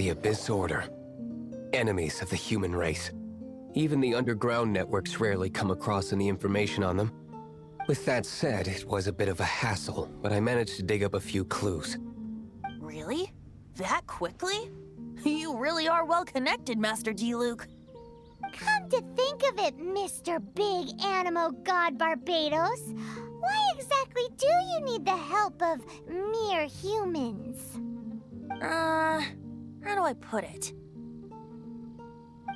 The Abyss Order. Enemies of the human race. Even the underground networks rarely come across any information on them. With that said, it was a bit of a hassle, but I managed to dig up a few clues. Really? That quickly? You really are well connected, Master D. Luke. Come to think of it, Mr. Big Animo God Barbados, why exactly do you need the help of mere humans? How do I put it?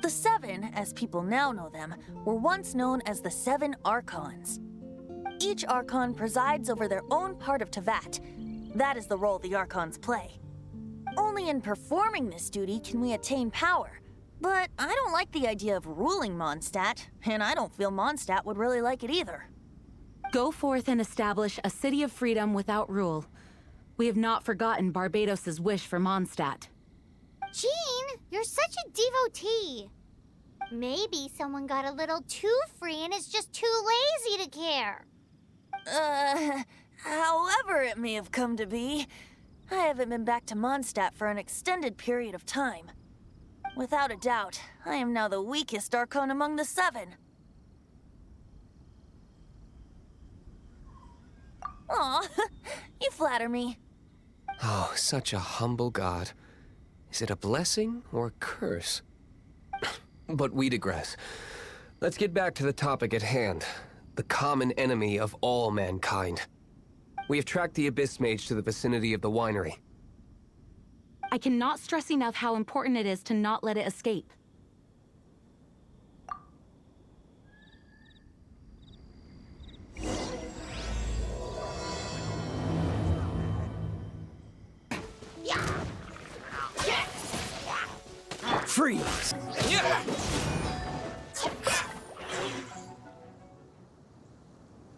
The Seven, as people now know them, were once known as the Seven Archons. Each Archon presides over their own part of Teyvat. That is the role the Archons play. Only in performing this duty can we attain power. But I don't like the idea of ruling Mondstad, and I don't feel Mondstad would really like it either. Go forth and establish a city of freedom without rule. We have not forgotten Barbados' wish for Mondstad. Jean, you're such a devotee. Maybe someone got a little too free and is just too lazy to care. However it may have come to be, I haven't been back to Mondstad for an extended period of time. Without a doubt, I am now the weakest Archon among the Seven. Aw, you flatter me. Oh, such a humble god. Is it a blessing or a curse? But we digress. Let's get back to the topic at hand. The common enemy of all mankind. We have tracked the Abyss Mage to the vicinity of the winery. I cannot stress enough how important it is to not let it escape. Freeze!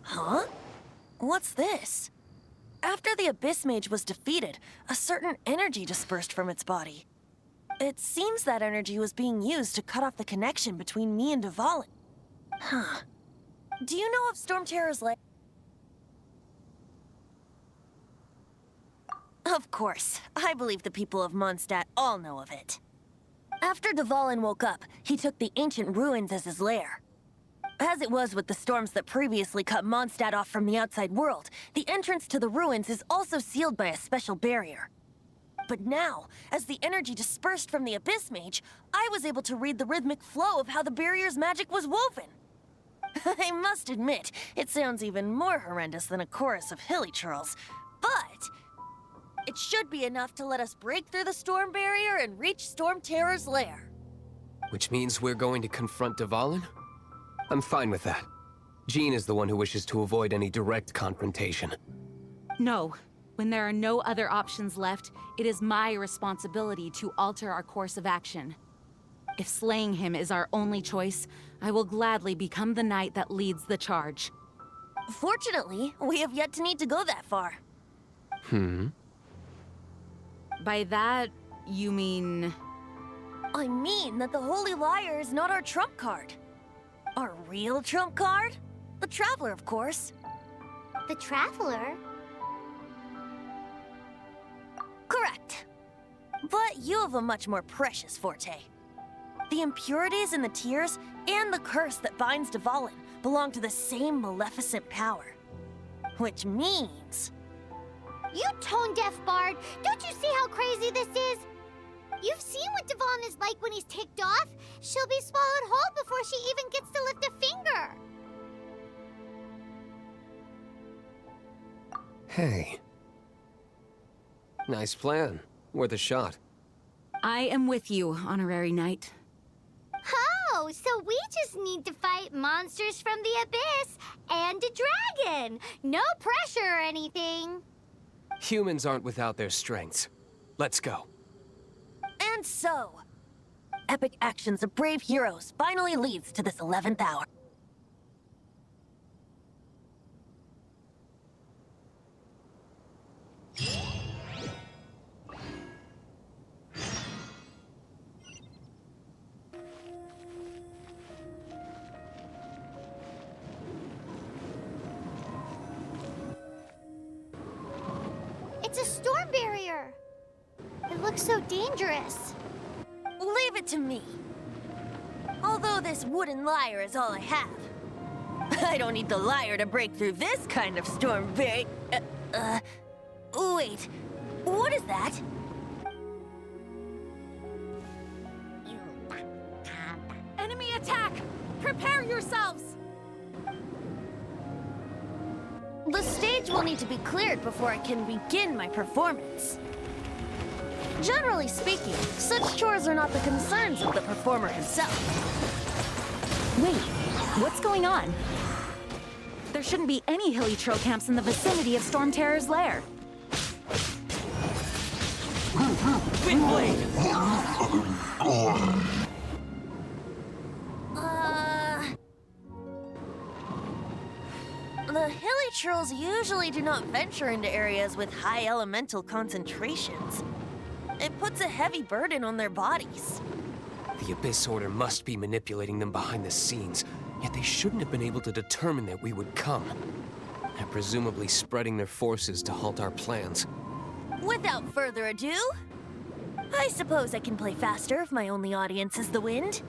Huh? What's this? After the Abyss Mage was defeated, a certain energy dispersed from its body. It seems that energy was being used to cut off the connection between me and Dvalin. Huh. Do you know of Storm Terror's lair? Of course. I believe the people of Mondstad all know of it. After Dvalin woke up, he took the ancient ruins as his lair. As it was with the storms that previously cut Mondstad off from the outside world, the entrance to the ruins is also sealed by a special barrier. But now, as the energy dispersed from the Abyss Mage, I was able to read the rhythmic flow of how the barrier's magic was woven. I must admit, it sounds even more horrendous than a chorus of hilly churls, but it should be enough to let us break through the storm barrier and reach Storm Terror's lair. Which means we're going to confront Dvalin? I'm fine with that. Jean is the one who wishes to avoid any direct confrontation. No. When there are no other options left, it is my responsibility to alter our course of action. If slaying him is our only choice, I will gladly become the knight that leads the charge. Fortunately, we have yet to need to go that far. By that, you mean... I mean that the Holy Liar is not our trump card. Our real trump card? The Traveler, of course. The Traveler? Correct. But you have a much more precious forte. The impurities in the tears and the curse that binds Dvalin belong to the same maleficent power. Which means... You tone-deaf bard! Don't you see how crazy this is? You've seen what Dvalin is like when he's ticked off. She'll be swallowed whole before she even gets to lift a finger. Hey. Nice plan. Worth a shot. I am with you, Honorary Knight. Oh, so we just need to fight monsters from the Abyss and a dragon. No pressure or anything. Humans aren't without their strengths. Let's go. And so, epic actions of brave heroes finally leads to this 11th hour. It's a storm barrier. It looks so dangerous. Leave it to me. Although this wooden lyre is all I have. I don't need the lyre to break through this kind of storm wait, what is that? Enemy attack! Prepare yourselves! The stage will need to be cleared before I can begin my performance. Generally speaking, such chores are not the concerns of the performer himself. Wait, what's going on? There shouldn't be any hilly troll camps in the vicinity of Storm Terror's lair. Windblade! The hilly trolls usually do not venture into areas with high elemental concentrations. It puts a heavy burden on their bodies. The Abyss Order must be manipulating them behind the scenes, yet they shouldn't have been able to determine that we would come. They're presumably spreading their forces to halt our plans. Without further ado, I suppose I can play faster if my only audience is the wind.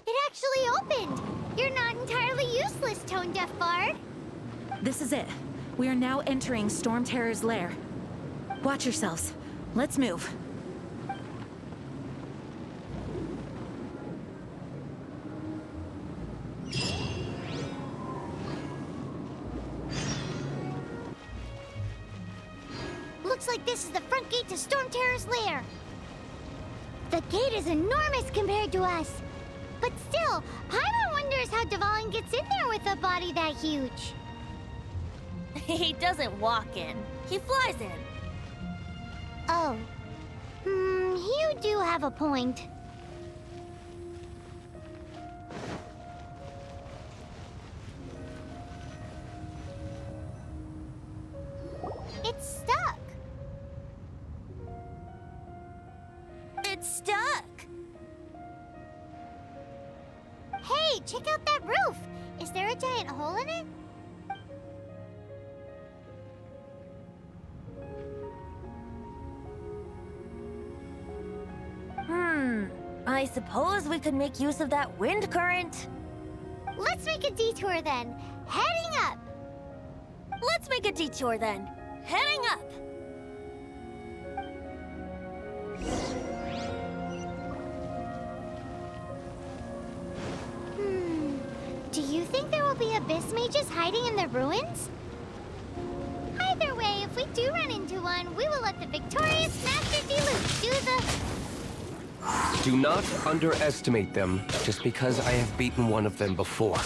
It actually opened! You're not entirely useless, tone-deaf bard. This is it. We are now entering Storm Terror's lair. Watch yourselves. Let's move. Looks like this is the front gate to Storm Terror's lair. The gate is enormous compared to us. But still, Paimon wonders how Dvalin gets in there with a body that huge. He doesn't walk in, he flies in. Oh. You do have a point. It's stuck. It's stuck. Hey, check out that roof. Is there a giant hole in it? I suppose we could make use of that wind current. Let's make a detour then. Heading up. Let's make a detour then. Heading up. Do you think there will be abyss mages hiding in the ruins? Either way, if we do run into one, we will let the victorious Master Diluc do the... Do not underestimate them just because I have beaten one of them before.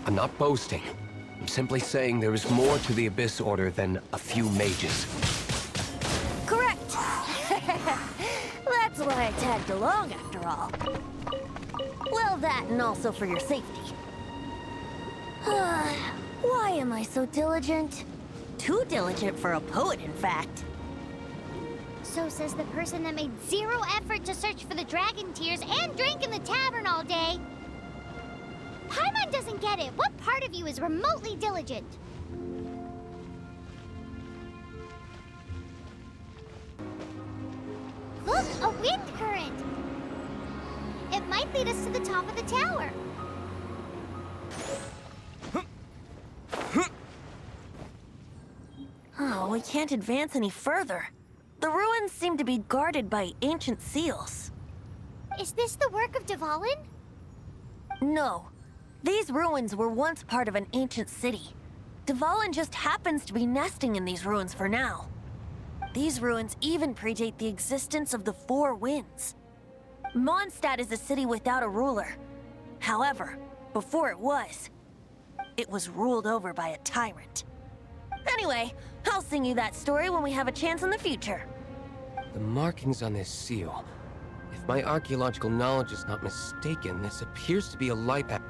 I'm not boasting. I'm simply saying there is more to the Abyss Order than a few mages. Correct. That's why I tagged along after all. Well, that and also for your safety. Why am I so diligent? Too diligent for a poet, in fact. So says the person that made zero effort to search for the dragon tears and drank in the tavern all day. Paimon doesn't get it. What part of you is remotely diligent? Look, a wind current. It might lead us to the top of the tower. Oh, we can't advance any further. The ruins seem to be guarded by ancient seals. Is this the work of Dvalin? No. These ruins were once part of an ancient city. Dvalin just happens to be nesting in these ruins for now. These ruins even predate the existence of the Four Winds. Mondstad is a city without a ruler. However, before it was ruled over by a tyrant. Anyway, I'll sing you that story when we have a chance in the future. The markings on this seal. If my archaeological knowledge is not mistaken, this appears to be a light path.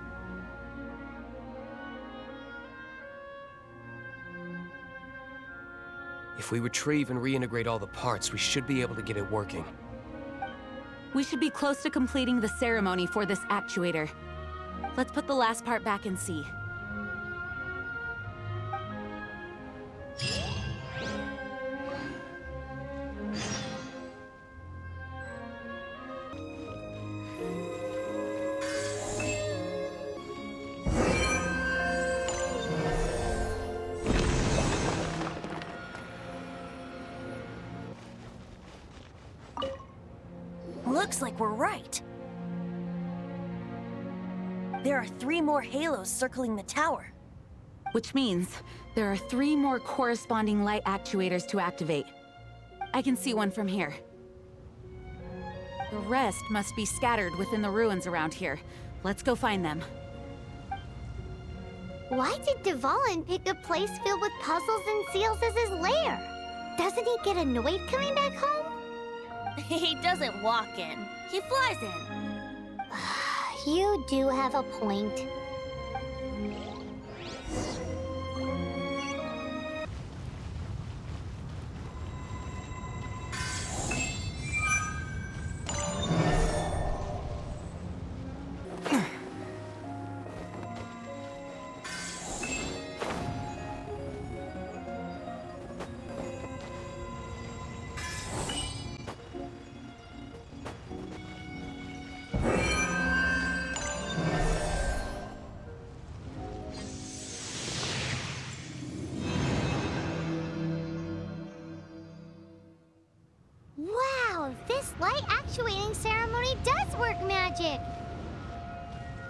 If we retrieve and reintegrate all the parts, we should be able to get it working. We should be close to completing the ceremony for this actuator. Let's put the last part back and see. Looks like we're right. There are 3 more halos circling the tower. Which means there are 3 more corresponding light actuators to activate. I can see one from here. The rest must be scattered within the ruins around here. Let's go find them. Why did Dvalin pick a place filled with puzzles and seals as his lair? Doesn't he get annoyed coming back home? He doesn't walk in. He flies in. You do have a point. Wow, this light actuating ceremony does work magic!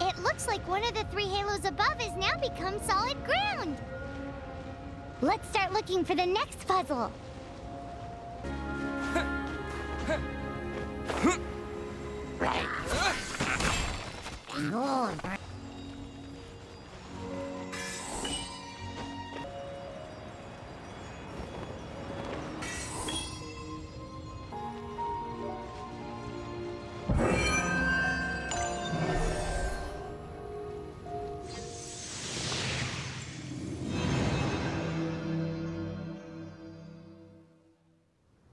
It looks like one of the 3 halos above has now become solid ground! Let's start looking for the next puzzle!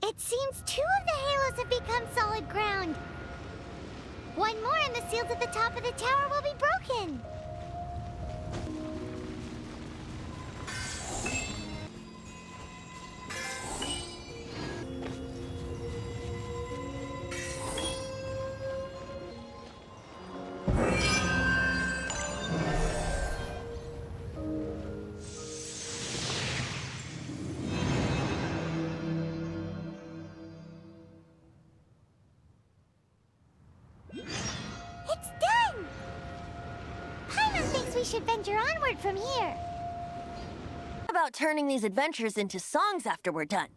It seems 2 of the halos have become solid ground. One more and the seals at the top of the tower will be broken. It's done! Paimon thinks we should venture onward from here. How about turning these adventures into songs after we're done?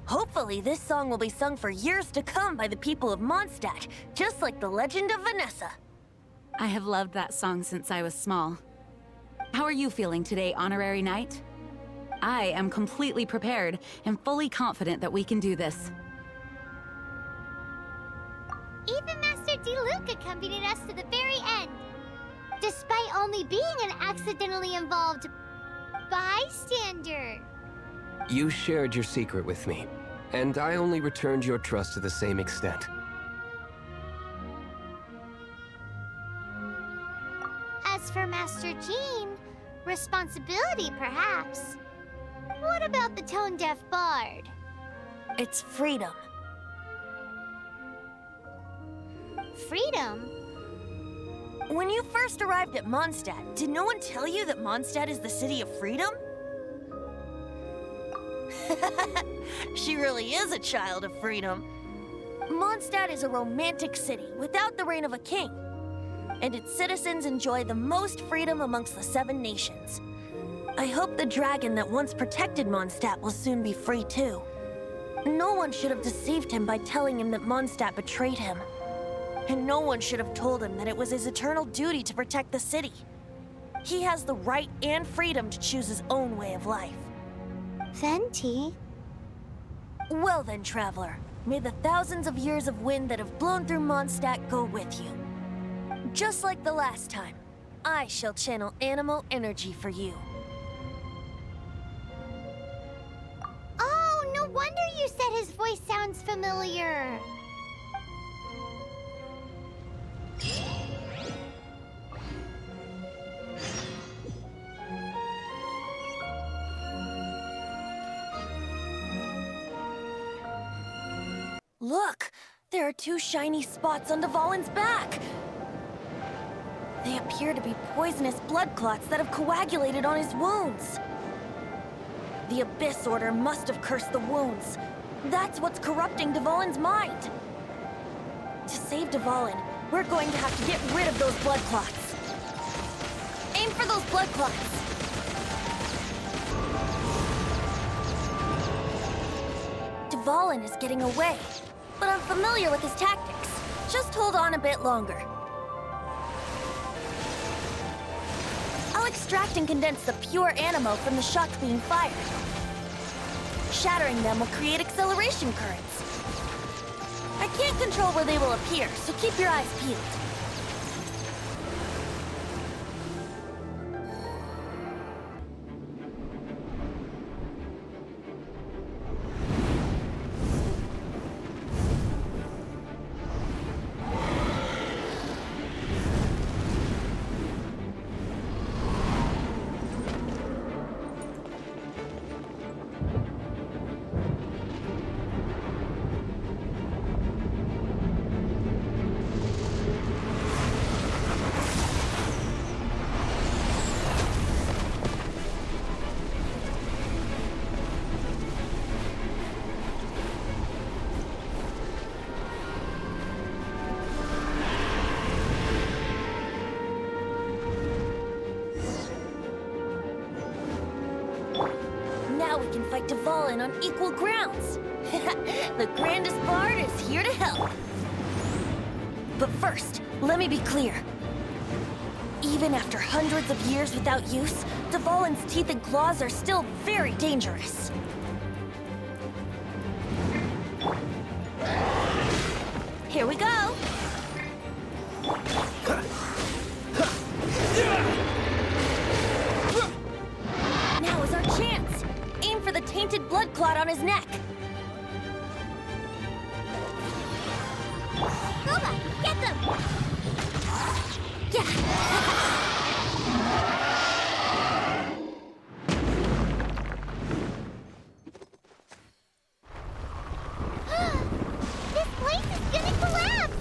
Hopefully, this song will be sung for years to come by the people of Mondstad, just like the legend of Vanessa. I have loved that song since I was small. How are you feeling today, Honorary Knight? I am completely prepared and fully confident that we can do this. Even Master D. accompanied us to the very end, despite only being an accidentally involved bystander. You shared your secret with me, and I only returned your trust to the same extent. As for Master Jean, responsibility perhaps. What about the tone-deaf bard? It's freedom. Freedom? When you first arrived at Mondstad, did no one tell you that Mondstad is the city of freedom? She really is a child of freedom. Mondstad is a romantic city without the reign of a king, and its citizens enjoy the most freedom amongst the 7 nations. I hope the dragon that once protected Mondstad will soon be free too. No one should have deceived him by telling him that Mondstad betrayed him. And no one should have told him that it was his eternal duty to protect the city. He has the right and freedom to choose his own way of life. Venti? Well then, traveler, may the thousands of years of wind that have blown through Mondstad go with you. Just like the last time, I shall channel animal energy for you. familiar. Look! There are two shiny spots on Dvalin's back! They appear to be poisonous blood clots that have coagulated on his wounds. The Abyss Order must have cursed the wounds. That's what's corrupting Dvalin's mind. To save Dvalin, we're going to have to get rid of those blood clots. Aim for those blood clots! Dvalin is getting away, but I'm familiar with his tactics. Just hold on a bit longer. I'll extract and condense the pure animo from the shots being fired. Shattering them will create acceleration currents. I can't control where they will appear, so keep your eyes peeled. Now we can fight Dvalin on equal grounds. The grandest bard is here to help. But first, let me be clear. Even after hundreds of years without use, Dvalin's teeth and claws are still very dangerous. Here we go. Now is our chance. Aim for the tainted blood clot on his neck. Goba, get them! This place is gonna collapse!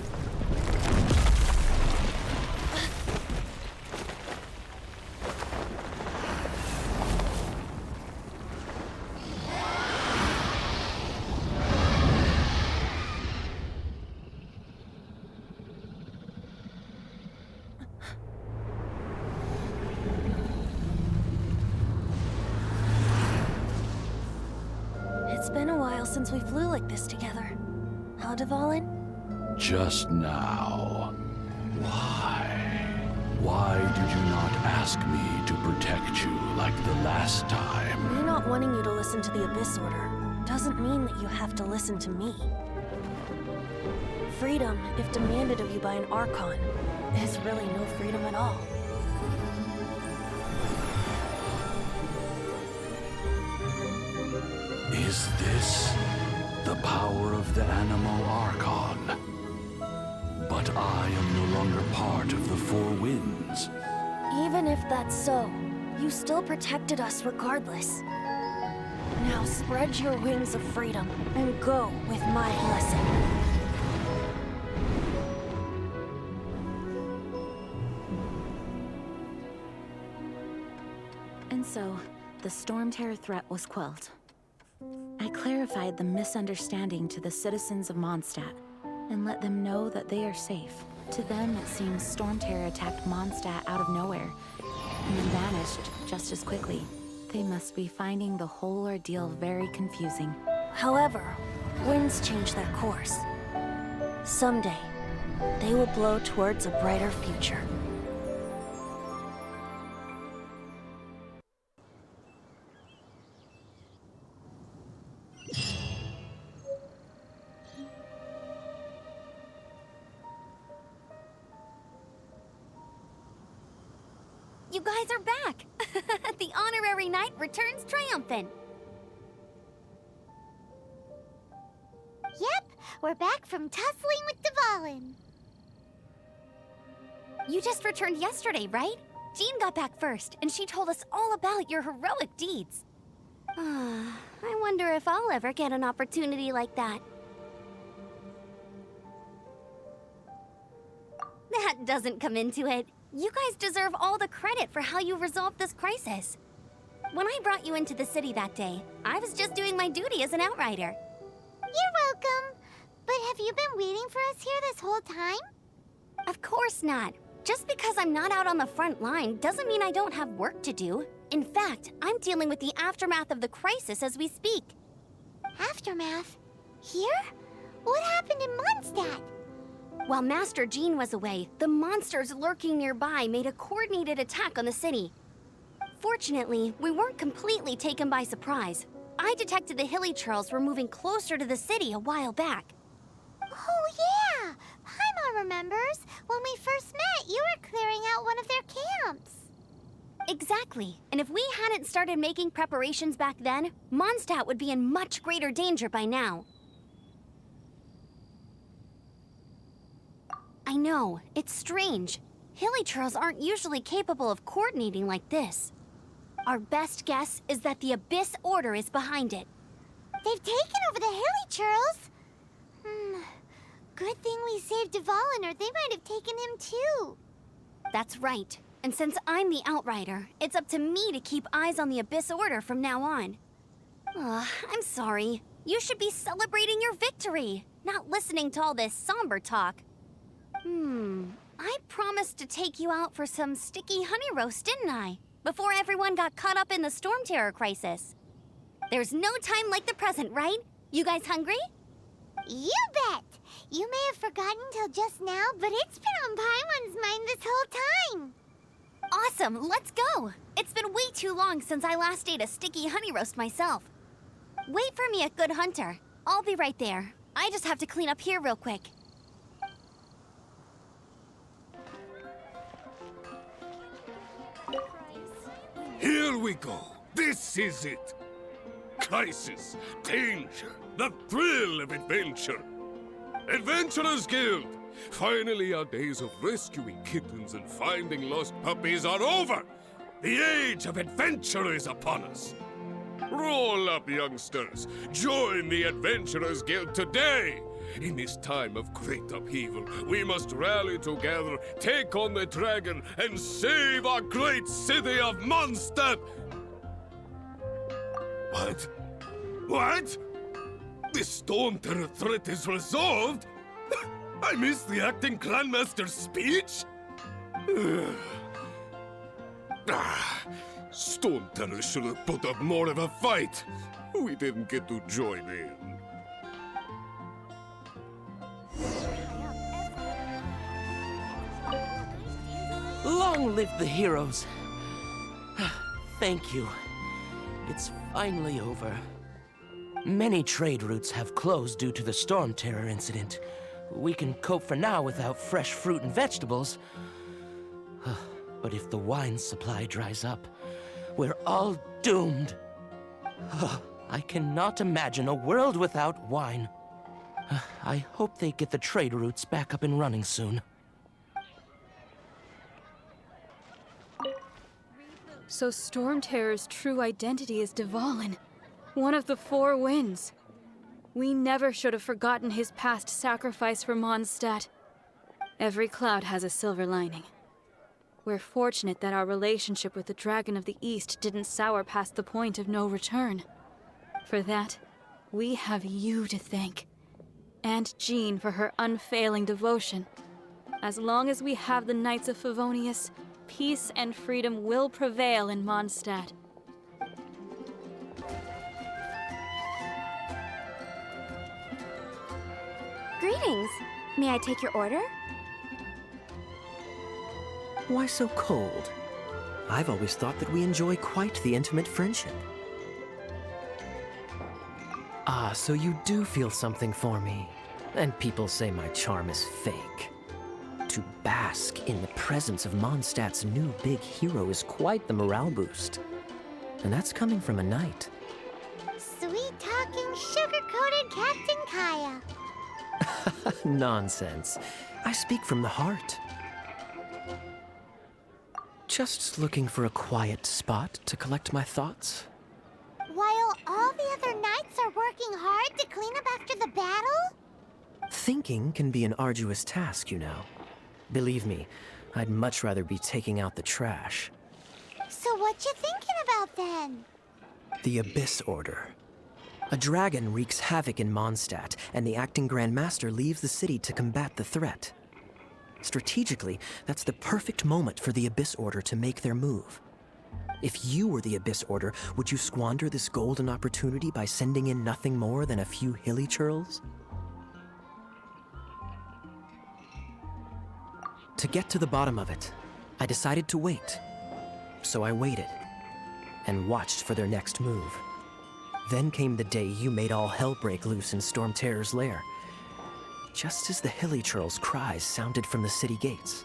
It's been a while since we flew like this together. Huh, Dvalin? Just now. Why? Why did you not ask me to protect you like the last time? Me not wanting you to listen to the Abyss Order doesn't mean that you have to listen to me. Freedom, if demanded of you by an Archon, is really no freedom at all. Is this the power of the Animo Archon? But I am no longer part of the Four Winds. Even if that's so, you still protected us regardless. Now spread your wings of freedom and go with my blessing. And so, the Storm Terror threat was quelled. I clarified the misunderstanding to the citizens of Mondstad, and let them know that they are safe. To them, it seems Storm Terror attacked Mondstad out of nowhere, and then vanished just as quickly. They must be finding the whole ordeal very confusing. However, winds change their course. Someday, they will blow towards a brighter future. You guys are back! The honorary knight returns triumphant. Yep, we're back from tussling with Dvalin. You just returned yesterday, right? Jean got back first, and she told us all about your heroic deeds. I wonder if I'll ever get an opportunity like that. That doesn't come into it. You guys deserve all the credit for how you resolved this crisis. When I brought you into the city that day, I was just doing my duty as an outrider. You're welcome. But have you been waiting for us here this whole time? Of course not. Just because I'm not out on the front line doesn't mean I don't have work to do. In fact, I'm dealing with the aftermath of the crisis as we speak. Aftermath? Here? What happened in Mondstad? While Master Jean was away, the monsters lurking nearby made a coordinated attack on the city. Fortunately, we weren't completely taken by surprise. I detected the hilly trails were moving closer to the city a while back. Oh yeah! Paimon remembers. When we first met, you were clearing out one of their camps. Exactly. And if we hadn't started making preparations back then, Mondstad would be in much greater danger by now. I know, it's strange. Hilly trails aren't usually capable of coordinating like this. Our best guess is that the Abyss Order is behind it. They've taken over the hilly trails. Good thing we saved Dvalin, or they might have taken him too. That's right. And since I'm the Outrider, it's up to me to keep eyes on the Abyss Order from now on. I'm sorry. You should be celebrating your victory, not listening to all this somber talk. I promised to take you out for some sticky honey roast, didn't I? Before everyone got caught up in the storm terror crisis. There's no time like the present, right? You guys hungry? You bet! You may have forgotten till just now, but it's been on Paimon's mind this whole time. Awesome, let's go! It's been way too long since I last ate a sticky honey roast myself. Wait for me at Good Hunter. I'll be right there. I just have to clean up here real quick. Here we go. This is it. Crisis, danger, the thrill of adventure. Adventurers Guild! Finally, our days of rescuing kittens and finding lost puppies are over! The age of adventure is upon us! Roll up, youngsters! Join the Adventurers Guild today! In this time of great upheaval, we must rally together, take on the dragon, and save our great city of Mondstad! What? What? The Storm Terror threat is resolved? I missed the acting clanmaster's speech? Storm Terror should have put up more of a fight. We didn't get to join in. Long live the heroes. Thank you. It's finally over. Many trade routes have closed due to the storm terror incident. We can cope for now without fresh fruit and vegetables. But if the wine supply dries up, we're all doomed. I cannot imagine a world without wine. I hope they get the trade routes back up and running soon. So Storm Terror's true identity is Dvalin, one of the Four Winds. We never should have forgotten his past sacrifice for Mondstad. Every cloud has a silver lining. We're fortunate that our relationship with the Dragon of the East didn't sour past the point of no return. For that, we have you to thank. And Jean for her unfailing devotion. As long as we have the Knights of Favonius, peace and freedom will prevail in Mondstad. Greetings. May I take your order? Why so cold? I've always thought that we enjoy quite the intimate friendship. Ah, so you do feel something for me. And people say my charm is fake. To bask in the presence of Mondstad's new big hero is quite the morale boost. And that's coming from a knight. Sweet-talking, sugar-coated Captain Kaya. Nonsense. I speak from the heart. Just looking for a quiet spot to collect my thoughts. While all the other knights are working hard to clean up after the battle? Thinking can be an arduous task, you know. Believe me, I'd much rather be taking out the trash. So what you thinking about then? The Abyss Order. A dragon wreaks havoc in Mondstad, and the acting Grand Master leaves the city to combat the threat. Strategically, that's the perfect moment for the Abyss Order to make their move. If you were the Abyss Order, would you squander this golden opportunity by sending in nothing more than a few hilly churls? To get to the bottom of it, I decided to wait. So I waited, and watched for their next move. Then came the day you made all hell break loose in Storm Terror's lair. Just as the hilly churls' cries sounded from the city gates.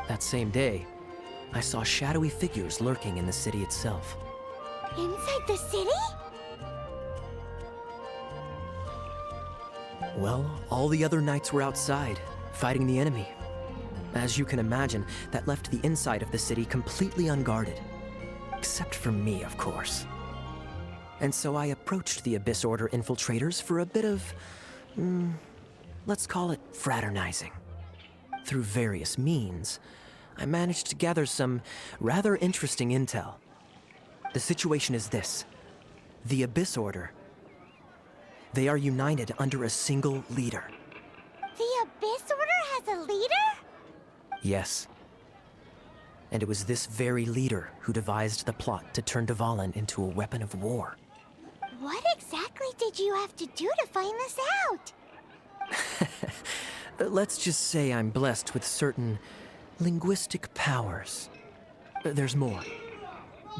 That same day, I saw shadowy figures lurking in the city itself. Inside the city? Well, all the other knights were outside, fighting the enemy. As you can imagine, that left the inside of the city completely unguarded. Except for me, of course. And so I approached the Abyss Order infiltrators for a bit of, let's call it fraternizing. Through various means, I managed to gather some rather interesting intel. The situation is this. The Abyss Order. They are united under a single leader. The Abyss Order has a leader? Yes. And it was this very leader who devised the plot to turn Dvalin into a weapon of war. What exactly did you have to do to find this out? Let's just say I'm blessed with certain linguistic powers. There's more.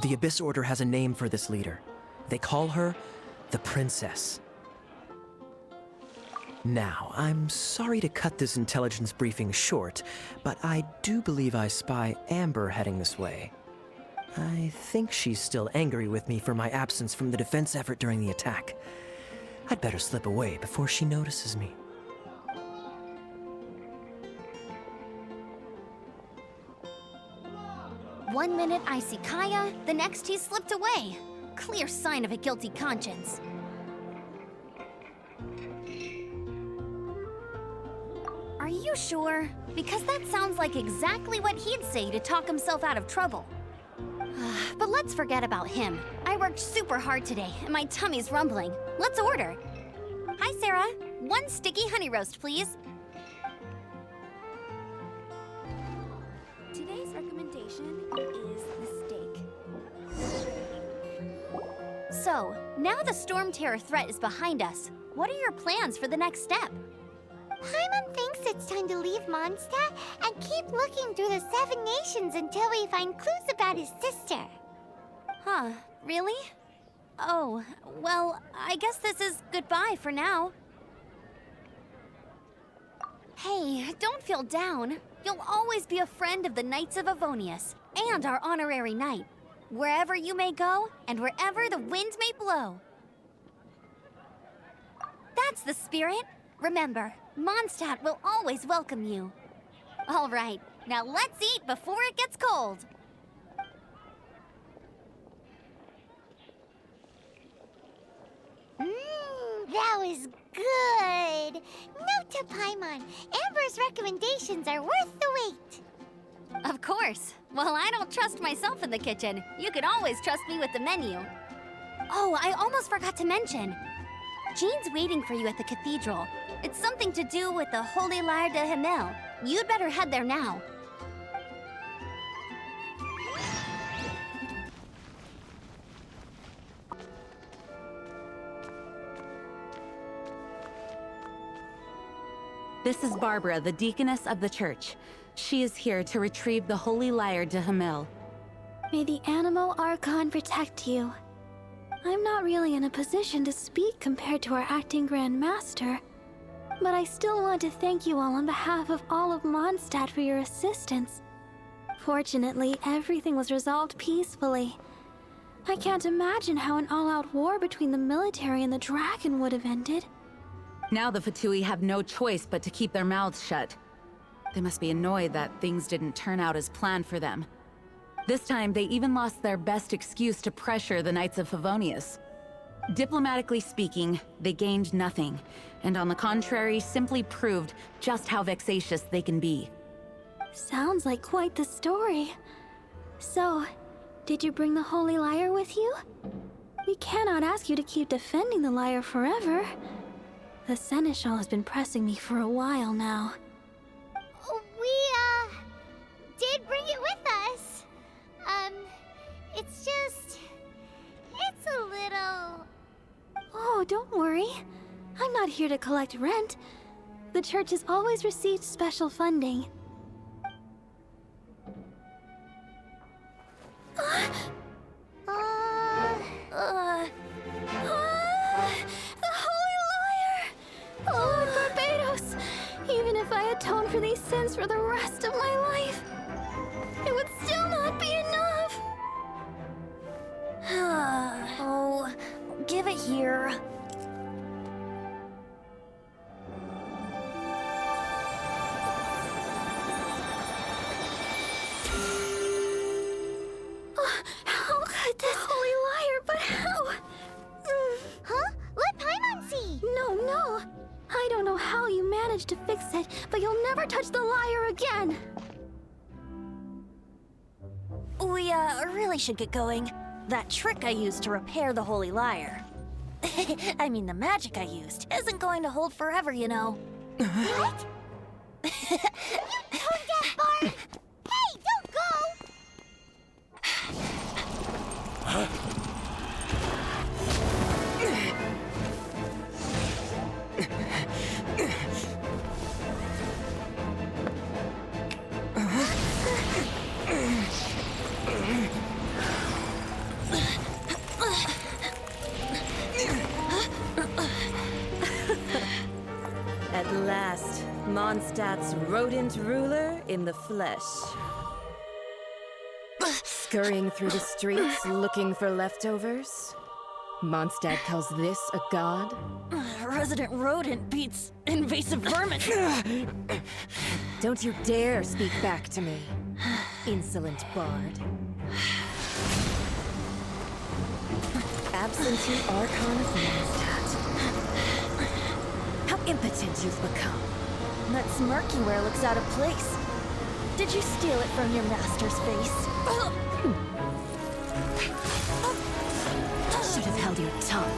The Abyss Order has a name for this leader. They call her the Princess. Now, I'm sorry to cut this intelligence briefing short, but I do believe I spy Amber heading this way. I think she's still angry with me for my absence from the defense effort during the attack. I'd better slip away before she notices me. One minute I see Kaya, the next he's slipped away. Clear sign of a guilty conscience. Are you sure? Because that sounds like exactly what he'd say to talk himself out of trouble. But let's forget about him. I worked super hard today, and my tummy's rumbling. Let's order. Hi, Sarah. 1 sticky honey roast, please. Today's recommendation is the steak. So, now the Storm Terror threat is behind us. What are your plans for the next step? Paimon thinks it's time to leave Mondstad and keep looking through the 7 nations until we find clues about his sister. Huh, really? Oh, well, I guess this is goodbye for now. Hey, don't feel down. You'll always be a friend of the Knights of Avonius, and our honorary knight. Wherever you may go, and wherever the wind may blow. That's the spirit. Remember, Mondstad will always welcome you. All right, now let's eat before it gets cold. That was good. Note to Paimon, Amber's recommendations are worth the wait. Of course. Well, I don't trust myself in the kitchen. You can always trust me with the menu. Oh, I almost forgot to mention. Jean's waiting for you at the cathedral. It's something to do with the Holy Lyre de Himmel. You'd better head there now. This is Barbara, the deaconess of the church. She is here to retrieve the Holy Lyre de Himmel. May the Animo Archon protect you. I'm not really in a position to speak compared to our acting Grand Master, but I still want to thank you all on behalf of all of Mondstad for your assistance. Fortunately, everything was resolved peacefully. I can't imagine how an all-out war between the military and the dragon would have ended. Now the Fatui have no choice but to keep their mouths shut. They must be annoyed that things didn't turn out as planned for them. This time, they even lost their best excuse to pressure the Knights of Favonius. Diplomatically speaking, they gained nothing, and on the contrary, simply proved just how vexatious they can be. Sounds like quite the story. So, did you bring the Holy Lyre with you? We cannot ask you to keep defending the lyre forever. The Seneschal has been pressing me for a while now. We, did bring it with us. It's a little... Oh, don't worry. I'm not here to collect rent. The church has always received special funding. The Holy Lyre! Lord Barbados! Even if I atone for these sins for the rest of my life, it would still not be enough! Oh, give it here. How could this Holy Lyre, but how? Huh? Let Paimon see! No. I don't know how you managed to fix it, but you'll never touch the lyre again! We, really should get going. That trick I used to repair the Holy Lyre. I mean, the magic I used isn't going to hold forever, you know. What? You tone-deaf bard! Hey, don't go! At last, Mondstad's rodent ruler in the flesh. Scurrying through the streets looking for leftovers? Mondstad calls this a god? Resident rodent beats invasive vermin. Don't you dare speak back to me, insolent bard. Absentee Archon of Mondstad. How impotent you've become. That smirk you wear looks out of place. Did you steal it from your master's face? Should have held your tongue.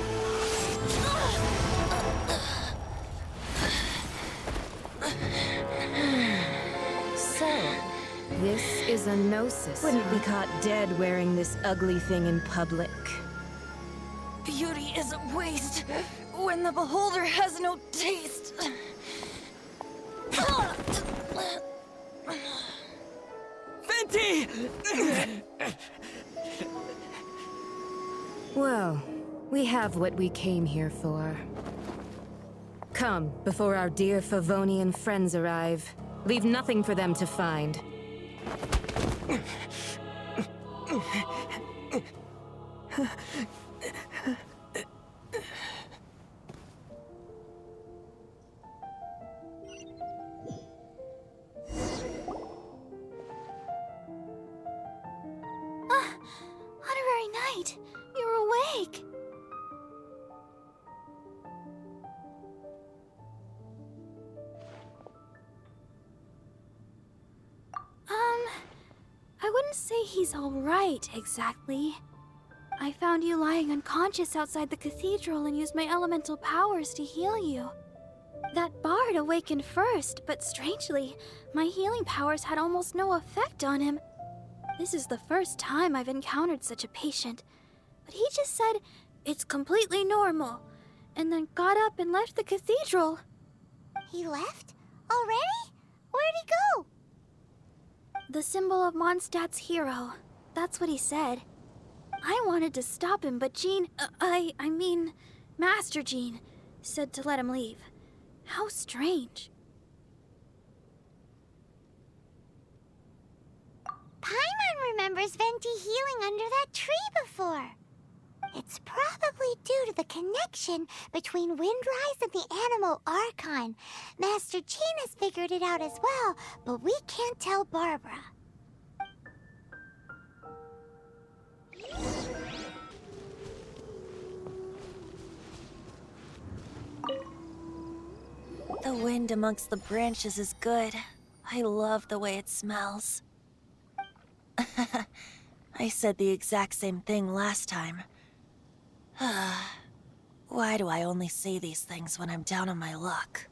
So, this is a gnosis. Wouldn't be caught dead wearing this ugly thing in public. Beauty is a waste when the beholder has no taste. Venti! Well, we have what we came here for. Come, before our dear Favonian friends arrive. Leave nothing for them to find. Honorary Knight, you're awake. I wouldn't say he's all right, exactly. I found you lying unconscious outside the cathedral and used my elemental powers to heal you. That bard awakened first, but strangely, my healing powers had almost no effect on him. This is the first time I've encountered such a patient, but he just said, "It's completely normal," and then got up and left the cathedral. He left? Already? Where'd he go? The symbol of Mondstad's hero. That's what he said. I wanted to stop him, but Jean, I mean, Master Jean, said to let him leave. How strange. Paimon remembers Venti healing under that tree before. It's probably due to the connection between Windrise and the Animal Archon. Master Jean has figured it out as well, but we can't tell Barbara. The wind amongst the branches is good. I love the way it smells. I said the exact same thing last time. Why do I only say these things when I'm down on my luck?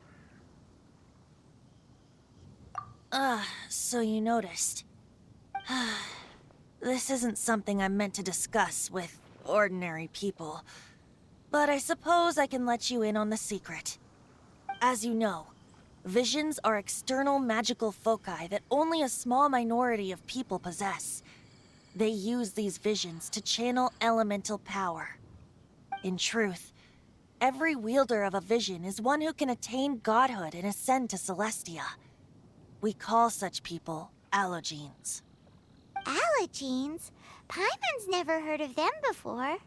So you noticed. This isn't something I'm meant to discuss with ordinary people, but I suppose I can let you in on the secret. As you know, visions are external magical foci that only a small minority of people possess. They use these visions to channel elemental power. In truth, every wielder of a vision is one who can attain godhood and ascend to Celestia. We call such people allogenes. Allogenes? Paimon's never heard of them before.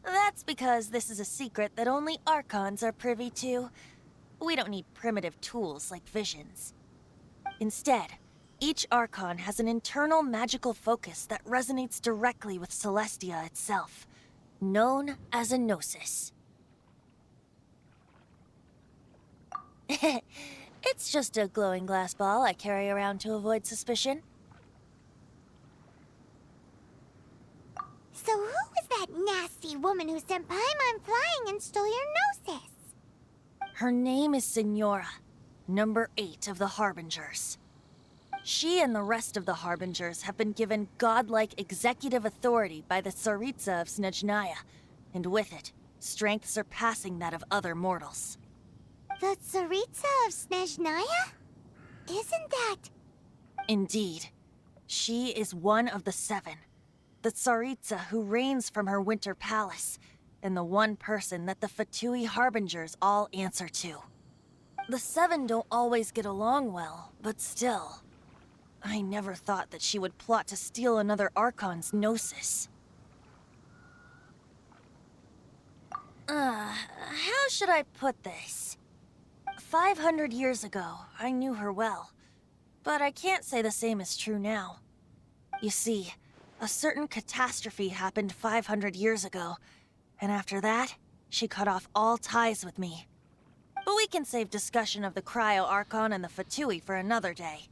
That's because this is a secret that only Archons are privy to. We don't need primitive tools like visions. Instead, each Archon has an internal magical focus that resonates directly with Celestia itself, known as a gnosis. It's just a glowing glass ball I carry around to avoid suspicion. So who was that nasty woman who sent Paimon flying and stole your gnosis? Her name is Senora, number 8 of the Harbingers. She and the rest of the Harbingers have been given godlike executive authority by the Tsaritsa of Snezhnaya, and with it, strength surpassing that of other mortals. The Tsaritsa of Snezhnaya? Isn't that... Indeed. She is one of the 7. The Tsaritsa who reigns from her winter palace, and the one person that the Fatui Harbingers all answer to. The 7 don't always get along well, but still. I never thought that she would plot to steal another Archon's gnosis. How should I put this? 500 years ago, I knew her well, but I can't say the same is true now. You see, a certain catastrophe happened 500 years ago, and after that, she cut off all ties with me. But we can save discussion of the Cryo Archon and the Fatui for another day.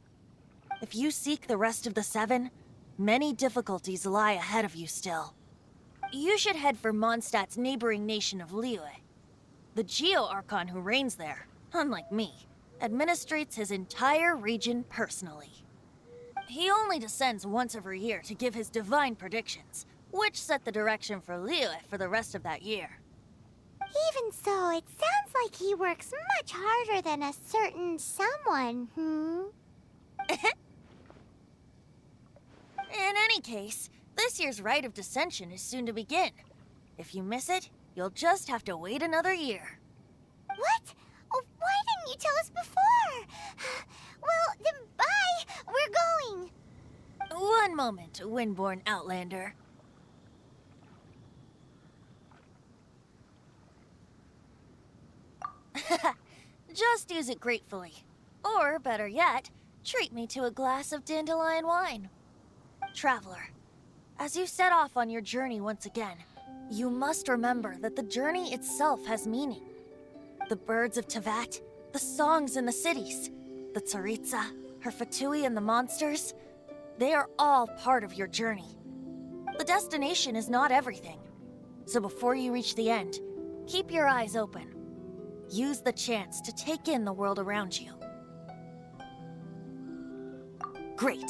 If you seek the rest of the 7, many difficulties lie ahead of you still. You should head for Mondstad's neighboring nation of Liyue. The Geo-Archon who reigns there, unlike me, administrates his entire region personally. He only descends once every year to give his divine predictions, which set the direction for Liyue for the rest of that year. Even so, it sounds like he works much harder than a certain someone, In any case, this year's Rite of Descension is soon to begin. If you miss it, you'll just have to wait another year. What? Oh, why didn't you tell us before? Well, then bye! We're going! One moment, Windborn Outlander. Just use it gratefully. Or, better yet, treat me to a glass of dandelion wine. Traveler, as you set off on your journey once again, you must remember that the journey itself has meaning. The birds of Tevat, the songs in the cities, the Tsaritsa, her Fatui and the monsters, they are all part of your journey. The destination is not everything. So before you reach the end, keep your eyes open. Use the chance to take in the world around you. Great.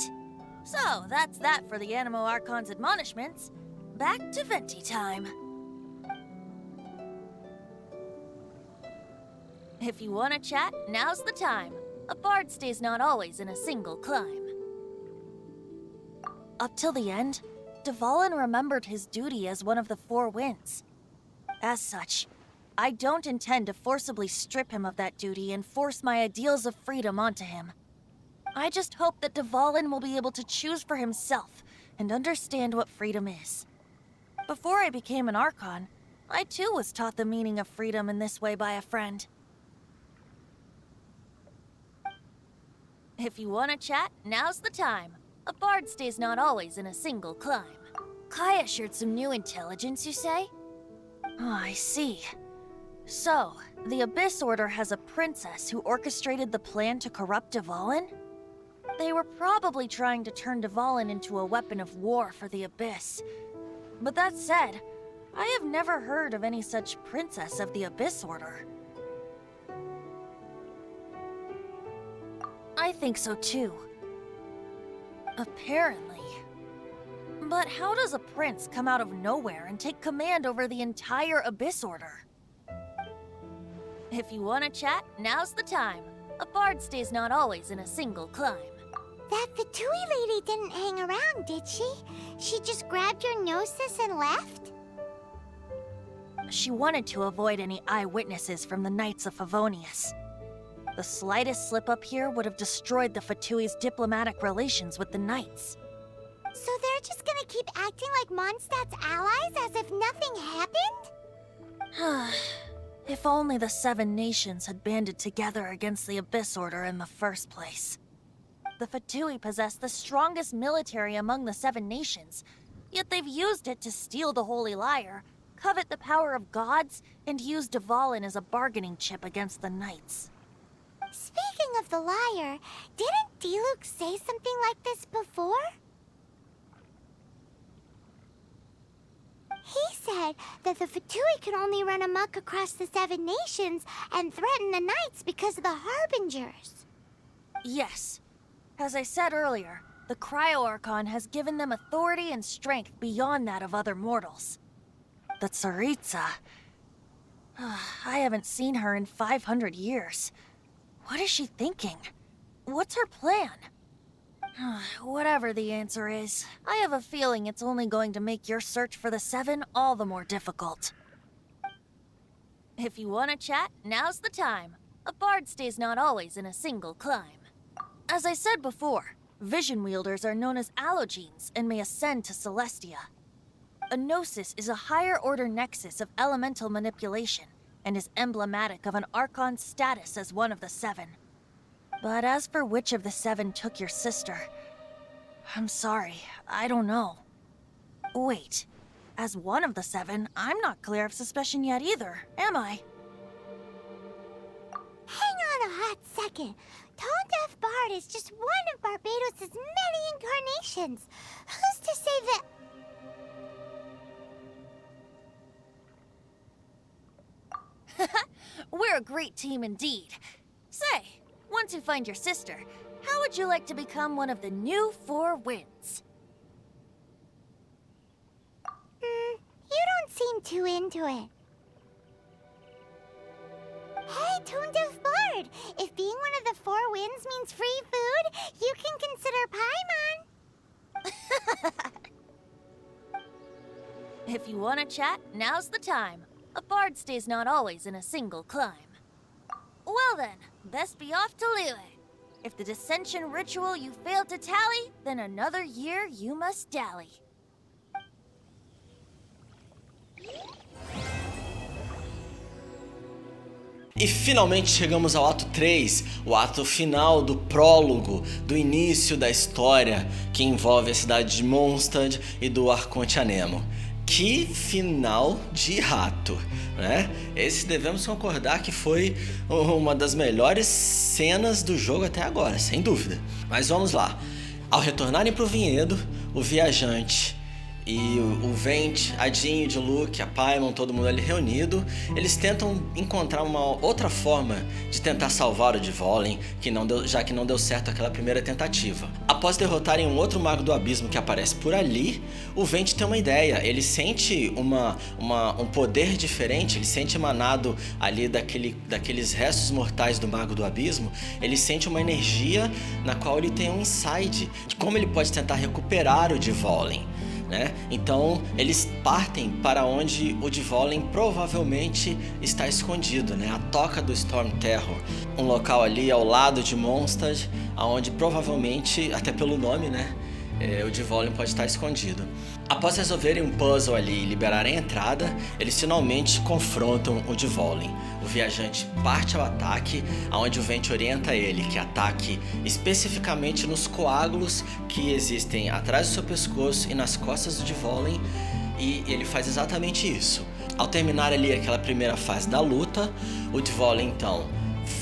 So, that's that for the Animo Archon's admonishments. Back to Venti time. If you want to chat, now's the time. A bard stays not always in a single climb. Up till the end, Dvalin remembered his duty as one of the 4 winds. As such, I don't intend to forcibly strip him of that duty and force my ideals of freedom onto him. I just hope that Dvalin will be able to choose for himself and understand what freedom is. Before I became an Archon, I too was taught the meaning of freedom in this way by a friend. If you want to chat, now's the time. A bard stays not always in a single climb. Kaya shared some new intelligence, you say? Oh, I see. So, the Abyss Order has a princess who orchestrated the plan to corrupt Dvalin? They were probably trying to turn Dvalin into a weapon of war for the Abyss. But that said, I have never heard of any such princess of the Abyss Order. I think so too. Apparently. But how does a prince come out of nowhere and take command over the entire Abyss Order? If you want to chat, now's the time. A bard stays not always in a single climb. That Fatui lady didn't hang around, did she? She just grabbed your gnosis and left? She wanted to avoid any eyewitnesses from the Knights of Favonius. The slightest slip-up here would have destroyed the Fatui's diplomatic relations with the Knights. So they're just gonna keep acting like Mondstad's allies as if nothing happened? If only the 7 nations had banded together against the Abyss Order in the first place. The Fatui possess the strongest military among the 7 nations, yet they've used it to steal the Holy Lyre, covet the power of gods, and use Dvalin as a bargaining chip against the Knights. Speaking of the lyre, didn't Diluc say something like this before? He said that the Fatui could only run amok across the 7 nations and threaten the Knights because of the Harbingers. Yes. As I said earlier, the Cryo-Archon has given them authority and strength beyond that of other mortals. The Tsaritsa... I haven't seen her in 500 years. What is she thinking? What's her plan? Whatever the answer is, I have a feeling it's only going to make your search for the 7 all the more difficult. If you want to chat, now's the time. A bard stays not always in a single climb. As I said before, vision wielders are known as allogenes and may ascend to Celestia. A gnosis is a higher-order nexus of elemental manipulation and is emblematic of an Archon's status as one of the 7. But as for which of the 7 took your sister, I'm sorry, I don't know. Wait, as one of the 7, I'm not clear of suspicion yet either, am I? Hang on a hot second. Tone Deaf Bard is just one of Barbados' many incarnations. Who's to say that... We're a great team indeed. Say, once you find your sister, how would you like to become one of the new 4 winds? You don't seem too into it. Hey, Tone Deaf Bard! If being one of the 4 winds means free food, you can consider Paimon. If you want to chat, now's the time. A bard stays not always in a single climb. Well then, best be off to Liyue. If the dissension ritual you failed to tally, then another year you must dally. E finalmente chegamos ao ato 3, o ato final do prólogo, do início da história, que envolve a cidade de Mondstad e do Arconte Anemo. Que final de rato, né? Esse devemos concordar que foi uma das melhores cenas do jogo até agora, sem dúvida. Mas vamos lá. Ao retornarem para o vinhedo, o viajante e o Venti, a Jean, o Luke, a Paimon, todo mundo ali reunido, eles tentam encontrar uma outra forma de tentar salvar o Dvalin, já que não deu certo aquela primeira tentativa. Após derrotarem um outro mago do abismo que aparece por ali, o Venti tem uma ideia. Ele sente um poder diferente, ele sente emanado ali daqueles restos mortais do mago do abismo, ele sente uma energia na qual ele tem um insight de como ele pode tentar recuperar o Dvalin. Né? Então eles partem para onde o Dvalin provavelmente está escondido, né? A toca do Storm Terror, um local ali ao lado de Mondstad, onde provavelmente, até pelo nome, né? o Dvalin pode estar escondido. Após resolverem um puzzle ali e liberarem a entrada, eles finalmente confrontam o Dvalin. O viajante parte ao ataque, onde o Venti orienta ele que ataque especificamente nos coágulos que existem atrás do seu pescoço e nas costas do Dvalin, e ele faz exatamente isso. Ao terminar ali aquela primeira fase da luta, o Dvalin então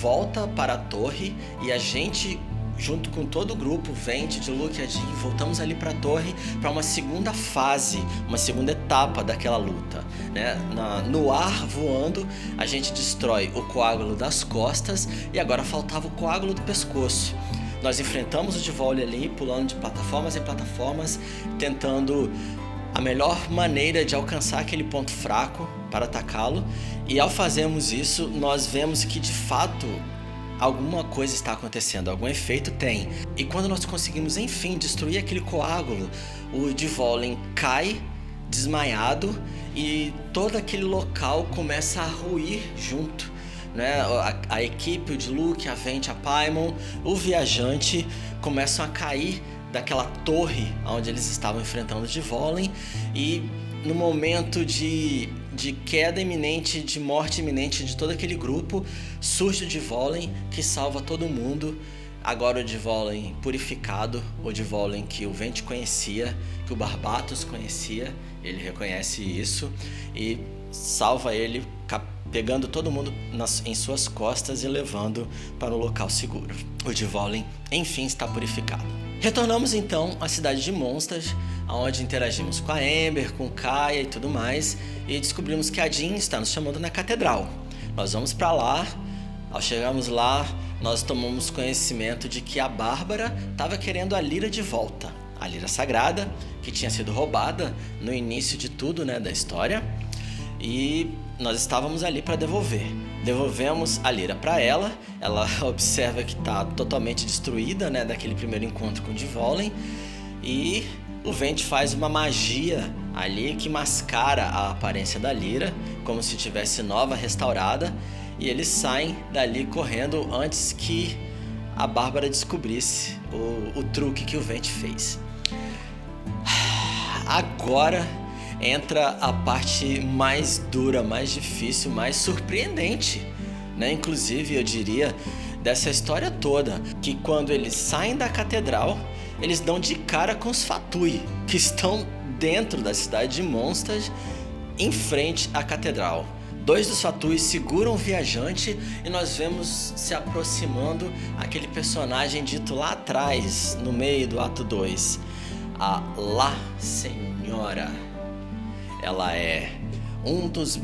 volta para a torre e a gente, junto com todo o grupo, Venti, de Luke e a Jean, voltamos ali para a torre para uma segunda fase, uma segunda etapa daquela luta, né? No ar, voando, a gente destrói o coágulo das costas e agora faltava o coágulo do pescoço. Nós enfrentamos o Dvalin ali, pulando de plataformas em plataformas, tentando a melhor maneira de alcançar aquele ponto fraco para atacá-lo, e ao fazermos isso, nós vemos que de fato alguma coisa está acontecendo, algum efeito tem. E quando nós conseguimos enfim destruir aquele coágulo, o Dvalin cai desmaiado e todo aquele local começa a ruir junto, né? A equipe, o de Luke, a Venti, a Paimon, o viajante começam a cair daquela torre onde eles estavam enfrentando o Dvalin, e no momento de queda iminente, de morte iminente de todo aquele grupo, surge o Dvalin que salva todo mundo. Agora o Dvalin purificado, o Dvalin que o Venti conhecia, que o Barbatos conhecia, ele reconhece isso e salva ele, pegando todo mundo em suas costas e levando para um local seguro. O Dvalin enfim está purificado. Retornamos então à cidade de Mondstad, onde interagimos com a Amber, com Kaia e tudo mais, e descobrimos que a Jean está nos chamando na catedral. Nós vamos para lá. Ao chegarmos lá, nós tomamos conhecimento de que a Bárbara estava querendo a lira de volta, a lira sagrada, que tinha sido roubada no início de tudo, né, da história, e nós estávamos ali para devolver. Devolvemos a lira para ela. Ela observa que está totalmente destruída, né, daquele primeiro encontro com o Dvalin, e o Venti faz uma magia ali que mascara a aparência da lira, como se tivesse nova, restaurada, e eles saem dali correndo antes que a Bárbara descobrisse o truque que o Venti fez. Agora entra a parte mais dura, mais difícil, mais surpreendente, né? Inclusive, eu diria, dessa história toda, que quando eles saem da catedral, eles dão de cara com os Fatui, que estão dentro da cidade de Mondstad, em frente à catedral. 2 dos Fatui seguram o viajante e nós vemos se aproximando aquele personagem dito lá atrás, no meio do ato 2, a La Senhora. Ela é um dos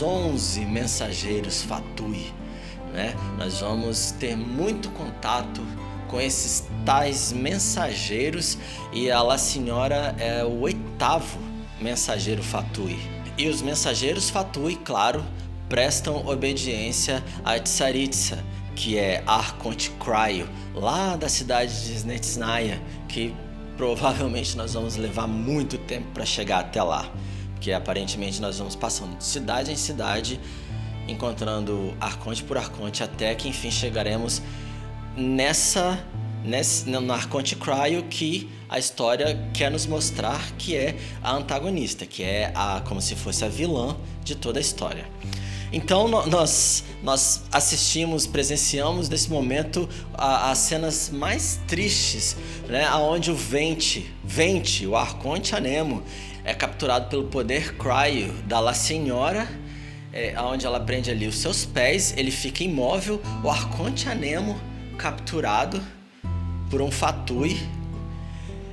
11 mensageiros Fatui, né? Nós vamos ter muito contato com esses tais mensageiros, e a La Senhora é o 8º mensageiro Fatui. E os mensageiros Fatui, claro, prestam obediência a Tsaritsa, que é a Arconte Cryo, lá da cidade de Snetsnaya, que provavelmente nós vamos levar muito tempo para chegar até lá, porque aparentemente nós vamos passando de cidade em cidade, encontrando Arconte por Arconte, até que enfim chegaremos na Arconte Cryo, que a história quer nos mostrar que é a antagonista, que é como se fosse a vilã de toda a história. Então nós assistimos, presenciamos nesse momento as cenas mais tristes, né, onde o Venti, o Arconte Anemo, é capturado pelo poder Cryo da La Senhora, onde ela prende ali os seus pés, ele fica imóvel, o Arconte Anemo capturado por um Fatui.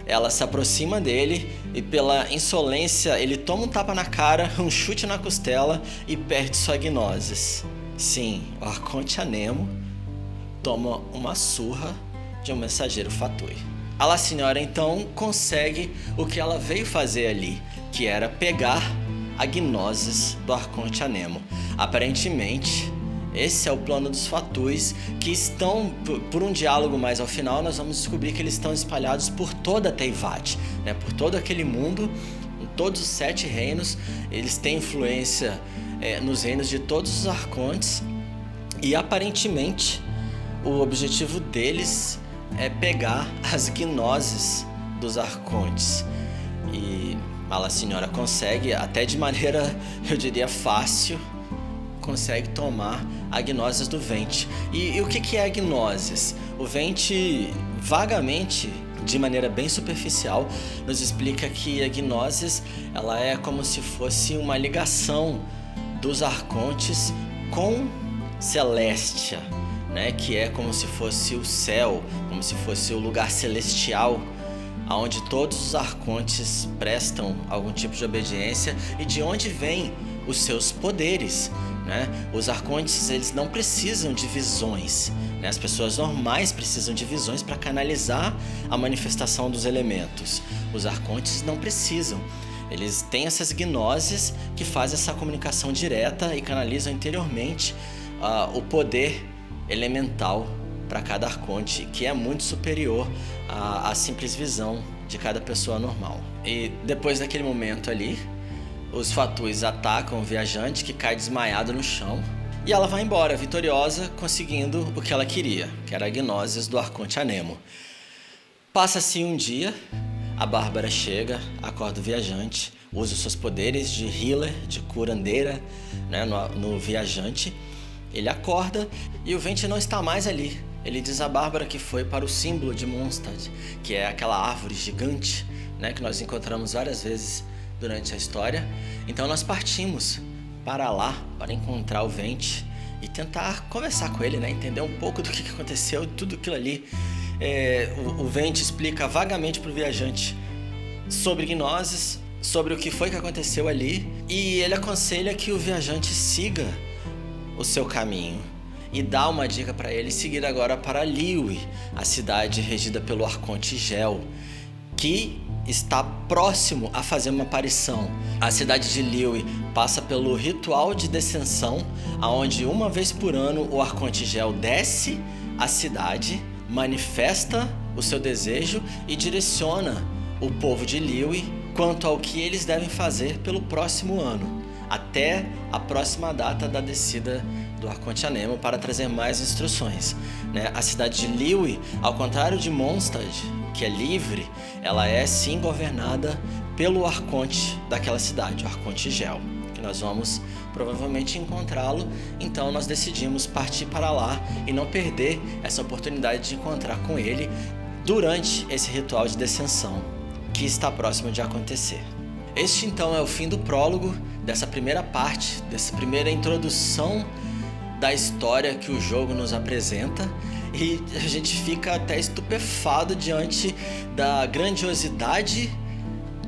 Ela se aproxima dele e, pela insolência, ele toma um tapa na cara, um chute na costela e perde sua gnosis. Sim, o Arconte Anemo toma uma surra de um mensageiro Fatui. A La Senhora então consegue o que ela veio fazer ali, que era pegar a gnosis do Arconte Anemo. Aparentemente, esse é o plano dos Fatuis, que estão, por um diálogo mais ao final, nós vamos descobrir que eles estão espalhados por toda a Teyvat, né? Por todo aquele mundo, em todos os 7 reinos. Eles têm influência nos reinos de todos os Arcontes, e aparentemente o objetivo deles é pegar as gnoses dos arcontes. E a senhora consegue, até de maneira, eu diria, fácil, consegue tomar a gnoses do Venti. E o que é a gnoses? O Venti, vagamente, de maneira bem superficial, nos explica que a gnoses, ela é como se fosse uma ligação dos arcontes com Celestia, né? Que é como se fosse o céu, como se fosse o lugar celestial, onde todos os arcontes prestam algum tipo de obediência e de onde vêm os seus poderes, né? Os arcontes, eles não precisam de visões, né? As pessoas normais precisam de visões para canalizar a manifestação dos elementos. Os arcontes não precisam. Eles têm essas gnoses que fazem essa comunicação direta e canalizam interiormente o poder elemental para cada arconte, que é muito superior à simples visão de cada pessoa normal. E depois daquele momento ali, os Fatuis atacam o viajante, que cai desmaiado no chão, e ela vai embora vitoriosa, conseguindo o que ela queria, que era a gnoses do arconte Anemo. Passa-se um dia, a Bárbara chega, acorda o viajante, usa os seus poderes de healer, de curandeira, né, no viajante. Ele acorda e o Venti não está mais ali. Ele diz a Bárbara que foi para o símbolo de Mondstad, que é aquela árvore gigante, né, que nós encontramos várias vezes durante a história. Então nós partimos para lá, para encontrar o Venti e tentar conversar com ele, né, entender um pouco do que aconteceu, tudo aquilo ali. O Venti explica vagamente para o viajante sobre gnoses, sobre o que foi que aconteceu ali, e ele aconselha que o viajante siga o seu caminho e dá uma dica para ele seguir agora para Liyue, a cidade regida pelo arconte Gel, que está próximo a fazer uma aparição. A cidade de Liyue passa pelo ritual de descensão, onde uma vez por ano o arconte Gel desce a cidade, manifesta o seu desejo e direciona o povo de Liyue quanto ao que eles devem fazer pelo próximo ano, até a próxima data da descida do arconte Anemo, para trazer mais instruções, né? A cidade de Liyue, ao contrário de Mondstad, que é livre, ela é sim governada pelo arconte daquela cidade, o arconte Gel, que nós vamos provavelmente encontrá-lo. Então nós decidimos partir para lá e não perder essa oportunidade de encontrar com ele durante esse ritual de descensão que está próximo de acontecer. Este então é o fim do prólogo, dessa primeira parte, dessa primeira introdução da história que o jogo nos apresenta, e a gente fica até estupefado diante da grandiosidade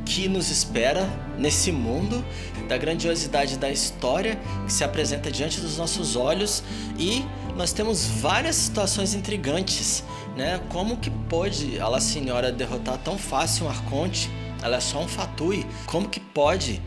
que nos espera nesse mundo, da grandiosidade da história que se apresenta diante dos nossos olhos. E nós temos várias situações intrigantes, né? Como que pôde a senhora derrotar tão fácil um arconte? Ela é só um Fatui. Como que pode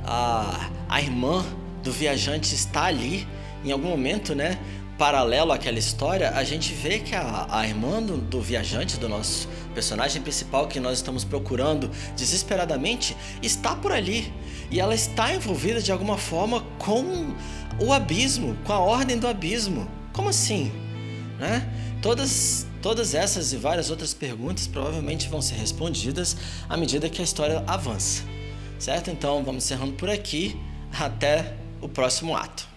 a irmã do viajante estar ali? Em algum momento, né, paralelo àquela história, a gente vê que a irmã do viajante, do nosso personagem principal que nós estamos procurando desesperadamente, está por ali. E ela está envolvida de alguma forma com o abismo, com a ordem do abismo. Como assim? Né? Todas essas e várias outras perguntas provavelmente vão ser respondidas à medida que a história avança. Certo? Então vamos encerrando por aqui. Até o próximo ato.